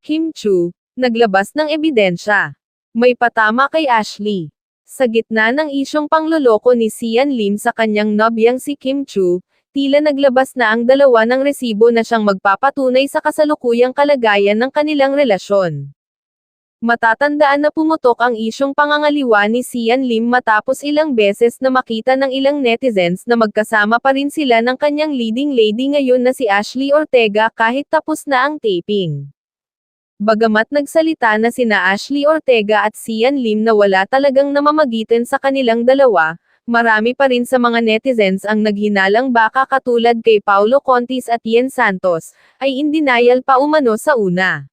Kim Chu, naglabas ng ebidensya. May patama kay Ashley. Sa gitna ng isyong pangloloko ni Sian Lim sa kanyang nobyang si Kim Chu, tila naglabas na ang dalawa ng resibo na siyang magpapatunay sa kasalukuyang kalagayan ng kanilang relasyon. Matatandaan na pumutok ang isyong pangangaliwa ni Sian Lim matapos ilang beses na makita ng ilang netizens na magkasama pa rin sila ng kanyang leading lady ngayon na si Ashley Ortega kahit tapos na ang taping. Bagamat nagsalita na sina Ashley Ortega at Sian Lim na wala talagang namamagitan sa kanilang dalawa, marami pa rin sa mga netizens ang naghinalang baka katulad kay Paulo Contis at Yen Santos, ay in denial pa umano sa una.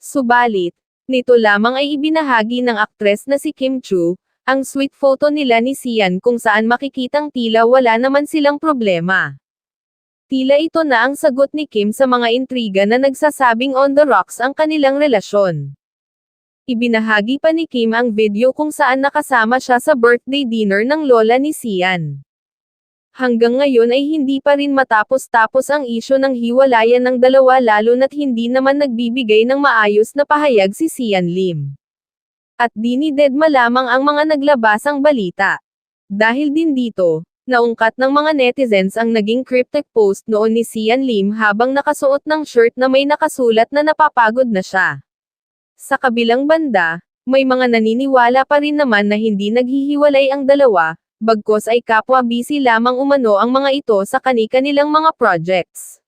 Subalit, nito lamang ay ibinahagi ng aktres na si Kim Chu, ang sweet photo nila ni Sian kung saan makikitang tila wala naman silang problema. Tila ito na ang sagot ni Kim sa mga intriga na nagsasabing on the rocks ang kanilang relasyon. Ibinahagi pa ni Kim ang video kung saan nakasama siya sa birthday dinner ng lola ni Sian. Hanggang ngayon ay hindi pa rin matapos-tapos ang isyu ng hiwalayan ng dalawa lalo na't hindi naman nagbibigay ng maayos na pahayag si Sian Lim. At dinidedma lamang ang mga naglabasang balita. Dahil din dito, naungkat ng mga netizens ang naging cryptic post noon ni Sian Lim habang nakasuot ng shirt na may nakasulat na napapagod na siya. Sa kabilang banda, may mga naniniwala pa rin naman na hindi naghihiwalay ang dalawa, bagkus ay kapwa busy lamang umano ang mga ito sa kani-kanilang mga projects.